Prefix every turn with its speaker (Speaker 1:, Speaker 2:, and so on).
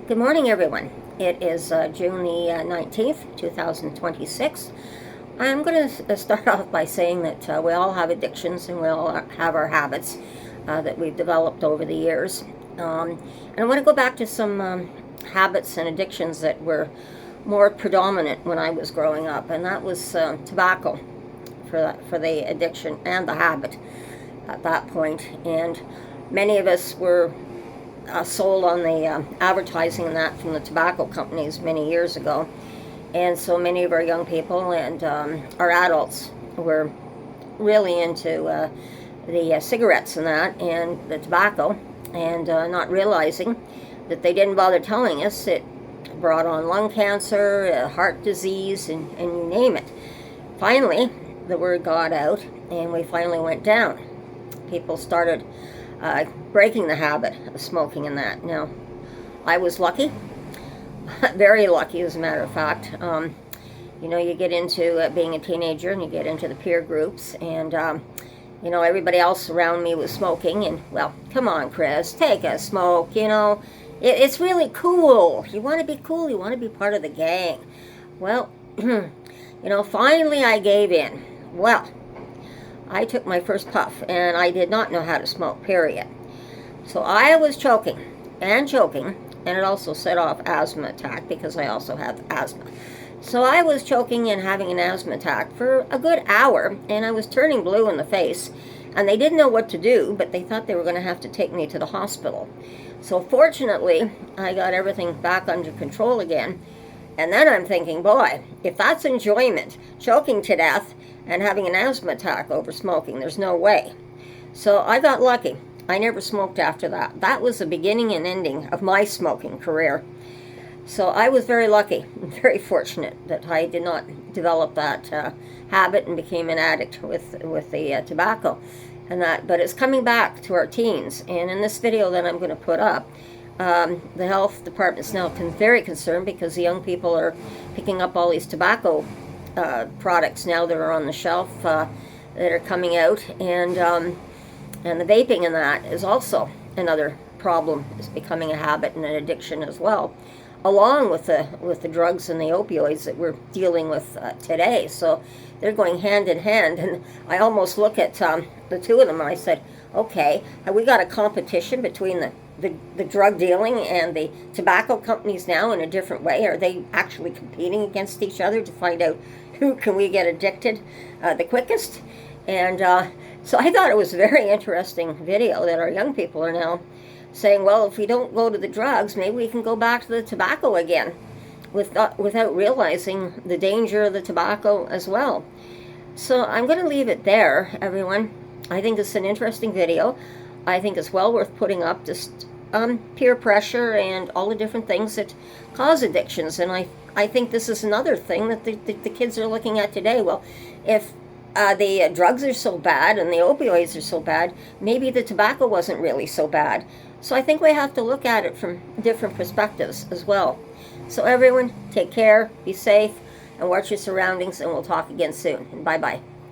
Speaker 1: Good morning, everyone. It is June the 19th, 2026. I'm going to start off by saying that we all have addictions and we all have our habits that we've developed over the years. And I want to go back to some habits and addictions that were more predominant when I was growing up, and that was tobacco for the addiction and the habit at that point. And many of us were sold on the advertising and that from the tobacco companies many years ago, and so many of our young people and our adults were really into the cigarettes and that and the tobacco, and not realizing that they didn't bother telling us it brought on lung cancer, heart disease, and you name it. Finally, the word got out and we finally went down. People started breaking the habit of smoking and that. Now, I was lucky, very lucky as a matter of fact. You get into being a teenager and you get into the peer groups, and everybody else around me was smoking, and well, come on, Chris, take a smoke, it's really cool. You want to be cool, you want to be part of the gang. Well, finally I gave in. Well, I took my first puff, and I did not know how to smoke, period. So I was choking, and it also set off asthma attack because I also have asthma. So I was choking and having an asthma attack for a good hour, and I was turning blue in the face, and they didn't know what to do, but they thought they were going to have to take me to the hospital. So fortunately, I got everything back under control again, and then I'm thinking, boy, if that's enjoyment, choking to death and having an asthma attack over smoking, there's no way. So I got lucky. I never smoked after that. That was the beginning and ending of my smoking career. So I was very lucky, very fortunate that I did not develop that habit and became an addict with the tobacco and that. But it's coming back to our teens, and in this video that I'm going to put up, the health department's now very concerned because the young people are picking up all these tobacco products now that are on the shelf that are coming out, and the vaping in that is also another problem. It's becoming a habit and an addiction as well, along with the drugs and the opioids that we're dealing with today. So they're going hand in hand, and I almost look at the two of them and I said, okay, have we got a competition between the drug dealing and the tobacco companies now in a different way? Are they actually competing against each other to find out who can we get addicted the quickest? And so I thought it was a very interesting video that our young people are now saying, well, if we don't go to the drugs, maybe we can go back to the tobacco again without realizing the danger of the tobacco as well. So I'm going to leave it there, everyone. I think it's an interesting video. I think it's well worth putting up, just peer pressure and all the different things that cause addictions. And I think this is another thing that the kids are looking at today. Well, if the drugs are so bad and the opioids are so bad, maybe the tobacco wasn't really so bad. So I think we have to look at it from different perspectives as well. So everyone, take care, be safe, and watch your surroundings, and we'll talk again soon. And bye-bye.